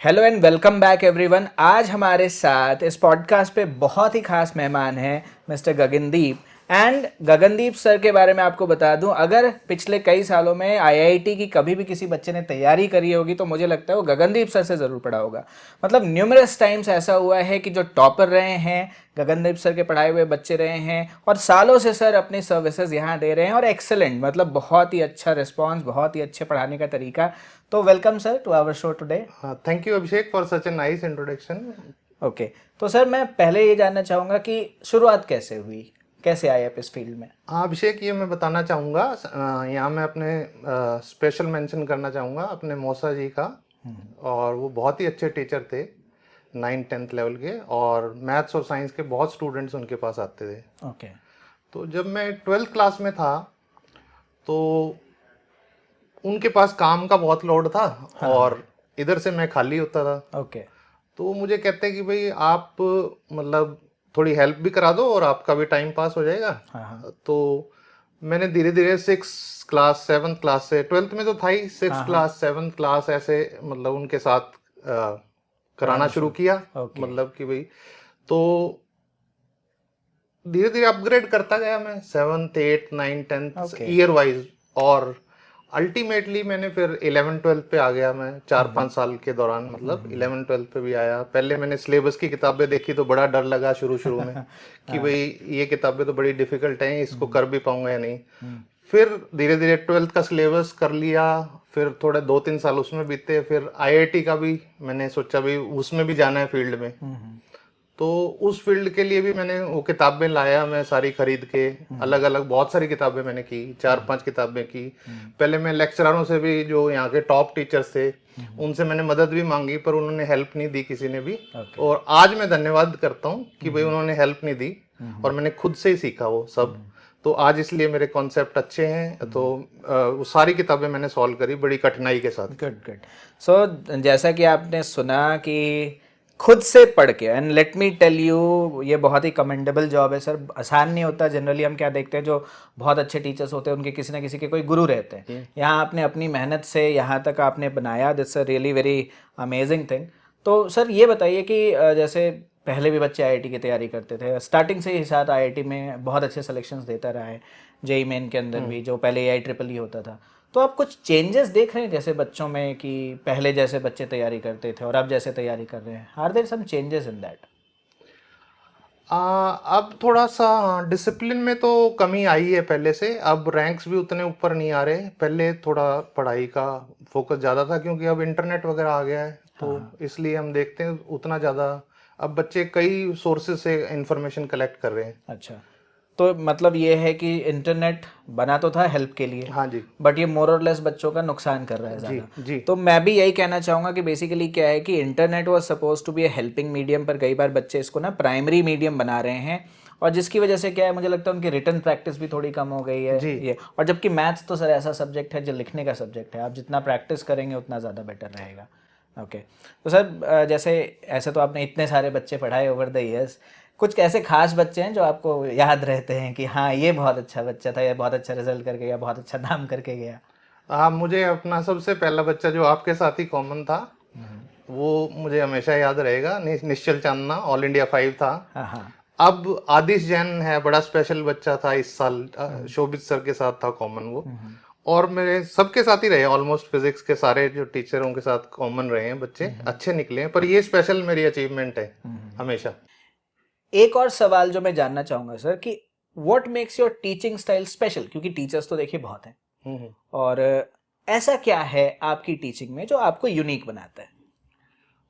Hello and welcome back everyone. आज हमारे साथ इस पॉडकास्ट पे बहुत ही खास मेहमान हैं mister Gagandeep. And Gagandeep sir के बारे में आपको बता दूं, अगर पिछले कई सालों में आईआईटी की कभी भी किसी बच्चे ने तैयारी करी होगी तो मुझे लगता है वो गगनदीप सर से ज़रूर पढ़ा होगा। मतलब न्यूमरस टाइम्स ऐसा हुआ है कि जो टॉपर रहे हैं गगनदीप सर के पढ़ाए हुए बच्चे रहे हैं, और सालों से सर अपनी सर्विसेज यहाँ दे रहे हैं और एक्सेलेंट, मतलब बहुत ही अच्छा रिस्पॉन्स, बहुत ही अच्छे पढ़ाने का तरीका। तो welcome sir to our show today. Thank you Abhishek for such a nice introduction. Okay, तो सर मैं पहले ये जानना चाहूँगा कि शुरुआत कैसे हुई, कैसे आए आप इस फील्ड में? हाँ अभिषेक, ये मैं बताना चाहूँगा, यहाँ मैं अपने स्पेशल मेंशन करना चाहूँगा अपने मौसा जी का। और वो बहुत ही अच्छे टीचर थे 9th-10th लेवल के, और मैथ्स और साइंस के बहुत स्टूडेंट्स उनके पास आते थे। ओके। तो जब मैं 12th क्लास में था तो उनके पास काम का बहुत लोड था, और इधर से मैं खाली होता था। ओके। तो वो मुझे कहते हैं कि भाई आप मतलब थोड़ी हेल्प भी करा दो और आपका भी टाइम पास हो जाएगा। तो मैंने धीरे धीरे 6th क्लास 7th क्लास से, 12th में तो था ही, 6th क्लास 7th क्लास ऐसे मतलब उनके साथ कराना शुरू किया। मतलब कि भाई तो धीरे धीरे अपग्रेड करता गया मैं 7th 8th 9th 10th year wise, और अल्टीमेटली मैंने फिर 11th 12th पे आ गया मैं 4-5 साल के दौरान। मतलब 11th 12th पे भी आया। पहले मैंने सिलेबस की किताबें देखी तो बड़ा डर लगा शुरू शुरू में कि भाई ये किताबें तो बड़ी डिफिकल्ट हैं, इसको कर भी पाऊंगा या नहीं। फिर धीरे धीरे 12th का सिलेबस कर लिया, फिर थोड़े 2-3 साल उसमें बीते। फिर आईआईटी का भी मैंने सोचा भाई उसमें भी जाना है फील्ड में। तो उस फील्ड के लिए भी मैंने वो किताबें लाया मैं सारी खरीद के। अलग अलग बहुत सारी किताबें मैंने की, 4-5 किताबें की। पहले मैं लेक्चररों से भी, जो यहाँ के टॉप टीचर्स थे, उनसे मैंने मदद भी मांगी, पर उन्होंने हेल्प नहीं दी किसी ने भी। और आज मैं धन्यवाद करता हूँ कि भाई उन्होंने हेल्प नहीं दी और मैंने खुद से ही सीखा वो सब। तो आज इसलिए मेरे कॉन्सेप्ट अच्छे हैं। तो वो सारी किताबें मैंने सॉल्व करी बड़ी कठिनाई के साथ। Good good. सो जैसा कि आपने सुना कि खुद से पढ़ के, and let me tell you, ये बहुत ही कमेंडेबल जॉब है सर। आसान नहीं होता। जनरली हम क्या देखते हैं, जो बहुत अच्छे टीचर्स होते हैं उनके किसी ना किसी के कोई गुरु रहते हैं। यहाँ आपने अपनी मेहनत से यहाँ तक आपने बनाया, that's a really very amazing thing. तो सर ये बताइए कि जैसे पहले भी बच्चे आईआईटी की तैयारी करते थे, स्टार्टिंग से ही साथ आईआईटी में बहुत अच्छे सिलेक्शंस देता रहा है, जेई मेन के अंदर भी, जो पहले एआई ट्रिपल ई होता था। तो आप कुछ चेंजेस देख रहे हैं जैसे बच्चों में, कि पहले जैसे बच्चे तैयारी करते थे और अब जैसे तैयारी कर रहे हैं? Are there some changes in that? अब थोड़ा सा डिसिप्लिन में तो कमी आई है पहले से। अब रैंक्स भी उतने ऊपर नहीं आ रहे। पहले थोड़ा पढ़ाई का फोकस ज़्यादा था, क्योंकि अब इंटरनेट वगैरह आ गया है। तो इसलिए हम देखते हैं उतना ज़्यादा अब बच्चे कई सोर्सेज से इंफॉर्मेशन कलेक्ट कर रहे हैं। अच्छा, तो मतलब ये है कि इंटरनेट बना तो था हेल्प के लिए, हाँ जी। बट ये मोर और लेस बच्चों का नुकसान कर रहा है जी ज़्यादा। जी। तो मैं भी यही कहना चाहूँगा कि बेसिकली क्या है कि internet was suppose to be a helping medium, पर कई बार बच्चे इसको ना प्राइमरी मीडियम बना रहे हैं, और जिसकी वजह से क्या है, मुझे लगता है उनकी रिटन प्रैक्टिस भी थोड़ी कम हो गई है जी। ये। और जबकि मैथ्स तो सर ऐसा सब्जेक्ट है जो लिखने का सब्जेक्ट है, आप जितना प्रैक्टिस करेंगे उतना ज़्यादा बेटर रहेगा। ओके। तो सर जैसे ऐसे तो आपने इतने सारे बच्चे पढ़ाए ओवर द ईयर्स, कुछ ऐसे खास बच्चे हैं जो आपको याद रहते हैं कि हाँ ये बहुत अच्छा बच्चा था, ये बहुत अच्छा रिजल्ट करके गया, बहुत अच्छा नाम करके गया? हाँ, मुझे अपना सबसे पहला बच्चा जो आपके साथ ही कॉमन था, वो मुझे हमेशा याद रहेगा। निश्चल चांदना, ऑल इंडिया 5 था। हाँ हाँ। अब आदिश जैन है, बड़ा स्पेशल बच्चा था इस साल। शोभित सर के साथ था कॉमन वो। और मेरे सबके साथ ही रहे ऑलमोस्ट, फिजिक्स के सारे जो टीचरों के साथ कॉमन रहे हैं बच्चे, अच्छे निकले हैं। पर ये स्पेशल मेरी अचीवमेंट है हमेशा। एक और सवाल जो मैं जानना चाहूँगा सर, कि what makes your teaching style special? क्योंकि टीचर्स तो देखिए बहुत हैं, और ऐसा क्या है आपकी टीचिंग में जो आपको यूनिक बनाता है?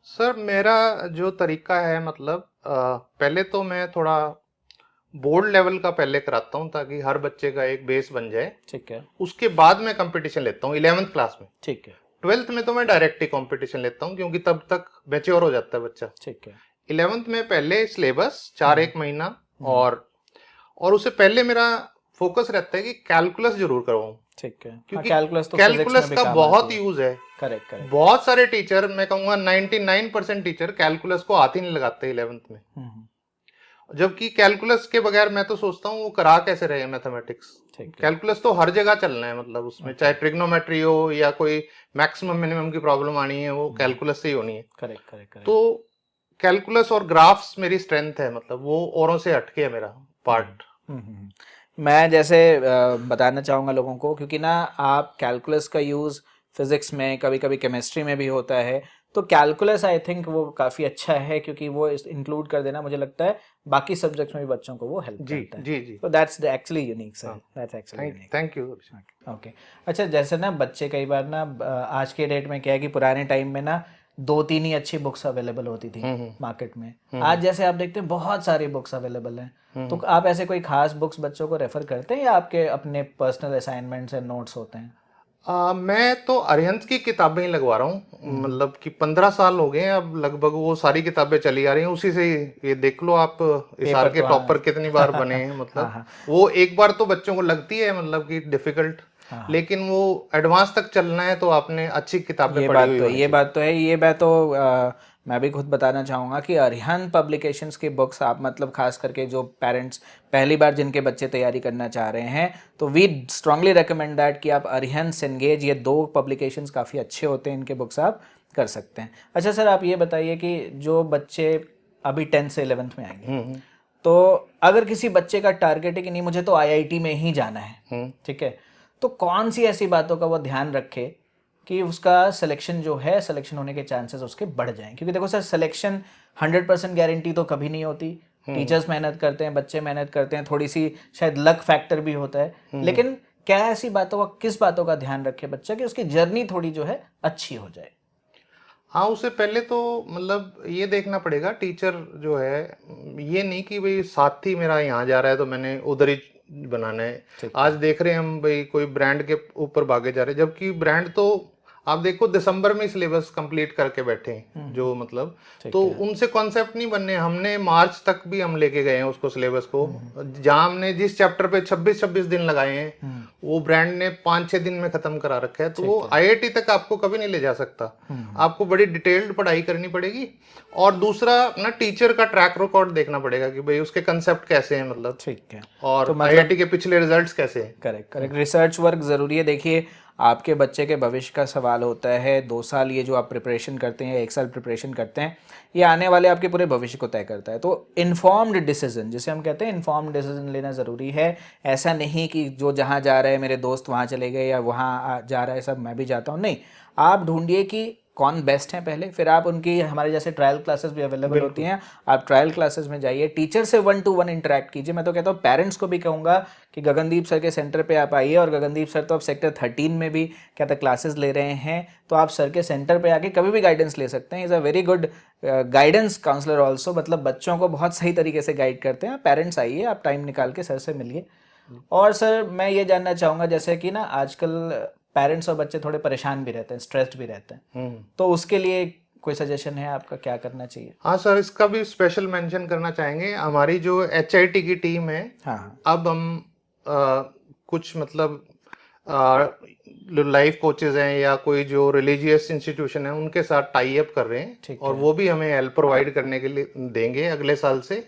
सर मेरा जो तरीका है, मतलब पहले तो मैं थोड़ा बोर्ड लेवल का पहले कराता हूँ, ताकि हर बच्चे का एक बेस बन जाए। ठीक है। उसके बाद मैं कंपटीशन लेता हूँ 11th क्लास में। ठीक है। 12th में तो मैं डायरेक्ट ही कंपटीशन लेता हूँ, क्योंकि तब तक मैच्योर हो जाता है बच्चा। ठीक है। 11th में पहले सिलेबस 4 एक महीना, और उससे पहले मेरा फोकस रहता है कि कैलकुलस जरूर करवाऊं, ठीक है। क्योंकि कैलकुलस तो फिजिक्स में कैलकुलस भी का काम बहुत आती है। यूज है। Correct correct. बहुत सारे टीचर, मैं कहूंगा 99% टीचर कैलकुलस को हाथ ही नहीं लगाते 11th में। जबकि कैलकुलस के बगैर मैं तो सोचता हूँ वो करा कैसे रहे मैथमेटिक्स। ठीक है। कैलकुलस तो हर जगह चलना है, मतलब उसमें चाहे ट्रिग्नोमेट्री हो या कोई मैक्सिमम मिनिमम की प्रॉब्लम आनी है वो कैलकुलस से ही होनी है। Correct correct correct. तो कैलकुलस और ग्राफ्स मेरी स्ट्रेंथ है, मतलब वो औरों से हटके है मेरा पार्ट। मैं जैसे बताना चाहूँगा लोगों को, क्योंकि ना आप कैलकुलस का यूज़ फिज़िक्स में, कभी कभी केमिस्ट्री में भी होता है, तो कैलकुलस आई थिंक वो काफ़ी अच्छा है, क्योंकि वो इंक्लूड कर देना मुझे लगता है बाकी सब्जेक्ट्स में भी बच्चों को वो हेल्प जी करता है। जी जी। तो that's actually unique sir, that's actually unique. Thank you. Okay. अच्छा, जैसे ना बच्चे कई बार ना आज के डेट में क्या है कि पुराने टाइम में ना 2-3 ही अच्छी बुक्स अवेलेबल होती थी मार्केट में। आज जैसे आप देखते हैं बहुत सारी बुक्स अवेलेबल हैं, तो आप ऐसे कोई खास बुक्स बच्चों को रेफर करते हैं या आपके अपने पर्सनल असाइनमेंट्स एंड नोट्स होते हैं? मैं तो अरिहंत की किताबें ही लगवा रहा हूँ, मतलब कि 15 साल हो गए हैं अब लगभग, वो सारी किताबें चली आ रही हैं उसी से ही। ये देख लो आप, इसार के तो टॉपर कितनी बार बने हैं, मतलब हाँ। वो एक बार तो बच्चों को लगती है मतलब कि डिफिकल्ट, लेकिन वो एडवांस तक चलना है तो आपने अच्छी किताबें पढ़ी हुई होनी ये चाहिए। बात तो है। ये बात तो मैं भी खुद बताना चाहूँगा कि अरिहंत पब्लिकेशंस की बुक्स आप, मतलब खास करके जो पेरेंट्स पहली बार जिनके बच्चे तैयारी करना चाह रहे हैं, तो वी स्ट्रांगली रिकमेंड दैट कि आप अरिहंत, सेनगेज, ये 2 पब्लिकेशंस काफ़ी अच्छे होते हैं, इनके बुक्स आप कर सकते हैं। अच्छा सर, आप ये बताइए कि जो बच्चे अभी 10th से 11th में आएंगे, तो अगर किसी बच्चे का टारगेट है कि नहीं मुझे तो आईआईटी में ही जाना है, ठीक है, तो कौन सी ऐसी बातों का वो ध्यान रखे कि उसका सिलेक्शन जो है, सिलेक्शन होने के चांसेस उसके बढ़ जाएं? क्योंकि देखो सर, सिलेक्शन 100% गारंटी तो कभी नहीं होती। टीचर्स मेहनत करते हैं, बच्चे मेहनत करते हैं, थोड़ी सी शायद लक फैक्टर भी होता है, लेकिन क्या ऐसी बातों का, किस बातों का ध्यान रखे बच्चा कि उसकी जर्नी थोड़ी जो है अच्छी हो जाए? हाँ, उससे पहले तो मतलब ये देखना पड़ेगा टीचर जो है, ये नहीं कि भाई साथी मेरा यहाँ जा रहा है तो मैंने उधर ही बनाना है। आज देख रहे हैं हम भाई कोई ब्रांड के ऊपर भागे जा रहे हैं, जबकि ब्रांड तो आप देखो दिसंबर में सिलेबस कंप्लीट करके बैठे हैं जो, मतलब तो उनसे कॉन्सेप्ट नहीं बनने। हमने मार्च तक भी हम लेके गए हैं उसको सिलेबस को, जहां हमने जिस चैप्टर पे 26-26 दिन लगाए हैं वो ब्रांड ने 5-6 दिन में खत्म करा रखा है। तो वो आईआईटी तक आपको कभी नहीं ले जा सकता, आपको बड़ी डिटेल्ड पढ़ाई करनी पड़ेगी। और दूसरा अपना टीचर का ट्रैक रिकॉर्ड देखना पड़ेगा कि भाई उसके कंसेप्ट कैसे हैं, मतलब ठीक है, और तो मतलब आईआईटी के पिछले रिजल्ट्स कैसे हैं। करेक्ट करेक्ट, रिसर्च वर्क ज़रूरी है। देखिए, आपके बच्चे के भविष्य का सवाल होता है। 2 साल ये जो आप प्रिपरेशन करते हैं, 1 साल प्रिपरेशन करते हैं, ये आने वाले आपके पूरे भविष्य को तय करता है। तो इन्फॉर्म्ड डिसीजन, जिसे हम कहते हैं, इन्फॉर्म्ड डिसीजन लेना ज़रूरी है। ऐसा नहीं कि जो जहाँ जा रहे हैं मेरे दोस्त वहाँ चले गए या वहाँ जा रहा है सब मैं भी जाता हूँ, नहीं। आप ढूंढिए कि कौन बेस्ट हैं पहले, फिर आप उनकी, हमारे जैसे ट्रायल क्लासेस भी अवेलेबल होती हैं, आप ट्रायल क्लासेस में जाइए, टीचर से 1-to-1 इंटरेक्ट कीजिए। मैं तो कहता हूँ पेरेंट्स को भी कहूँगा कि गगनदीप सर के सेंटर पे आप आइए, और गगनदीप सर तो अब सेक्टर 13 में भी क्या था क्लासेस ले रहे हैं, तो आप सर के सेंटर पे आके कभी भी गाइडेंस ले सकते हैं। Is a very good guidance counsellor also, मतलब बच्चों को बहुत सही तरीके से गाइड करते हैं। पेरेंट्स आइए, आप टाइम निकाल के सर से मिलिए। और सर मैं ये जानना चाहूँगा, जैसे कि ना आजकल पेरेंट्स और बच्चे थोड़े परेशान भी रहते हैं, स्ट्रेस्ड भी रहते हैं, तो उसके लिए कोई सजेशन है आपका, क्या करना चाहिए? हाँ सर, इसका भी स्पेशल मेंशन करना चाहेंगे। हमारी जो एचआईटी की टीम है, हाँ, अब हम कुछ मतलब लाइफ कोचेज हैं या कोई जो रिलीजियस इंस्टीट्यूशन है उनके साथ टाई अप कर रहे हैं, और वो भी हमें हेल्प प्रोवाइड करने के लिए देंगे अगले साल से।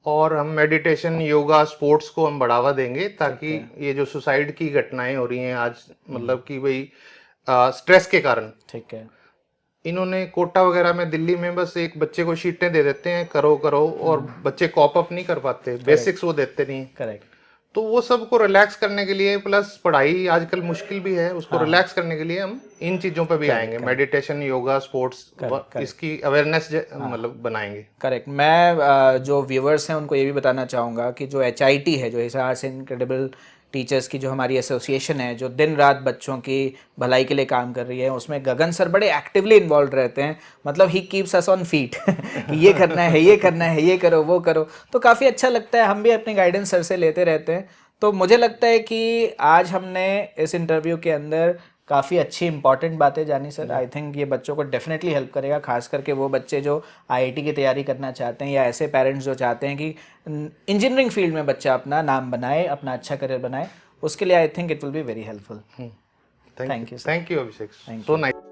और हम मेडिटेशन, योगा, स्पोर्ट्स को हम बढ़ावा देंगे, ताकि ये जो सुसाइड की घटनाएं हो रही हैं आज, मतलब कि भाई स्ट्रेस के कारण, ठीक है, इन्होंने कोटा वगैरह में दिल्ली में बस एक बच्चे को शीटें दे देते हैं, करो करो, और बच्चे कॉप अप नहीं कर पाते, बेसिक्स वो देते नहीं। करेक्ट, तो वो सबको रिलैक्स करने के लिए, प्लस पढ़ाई आजकल मुश्किल भी है, उसको रिलैक्स करने के लिए हम इन चीजों पे भी आएंगे। मेडिटेशन, योगा, स्पोर्ट्स, इसकी अवेयरनेस मतलब बनाएंगे। करेक्ट। मैं जो व्यूवर्स हैं उनको ये भी बताना चाहूँगा कि जो HIT है, जो हिसार से इनक्रेडिबल टीचर्स की जो हमारी एसोसिएशन है, जो दिन रात बच्चों की भलाई के लिए काम कर रही है, उसमें गगन सर बड़े एक्टिवली इन्वॉल्व रहते हैं। मतलब he keeps us on feet कि ये करना है, ये करना है, ये करो, वो करो। तो काफ़ी अच्छा लगता है, हम भी अपनी गाइडेंस सर से लेते रहते हैं। तो मुझे लगता है कि आज हमने इस इंटरव्यू के अंदर काफ़ी अच्छी इंपॉर्टेंट बातें जानी सर। आई थिंक ये बच्चों को डेफिनेटली हेल्प करेगा, खास करके वो बच्चे जो IIT की तैयारी करना चाहते हैं, या ऐसे पेरेंट्स जो चाहते हैं कि इंजीनियरिंग फील्ड में बच्चा अपना नाम बनाए, अपना अच्छा करियर बनाए। उसके लिए I think it will be very helpful. Thank you Abhishek, so nice.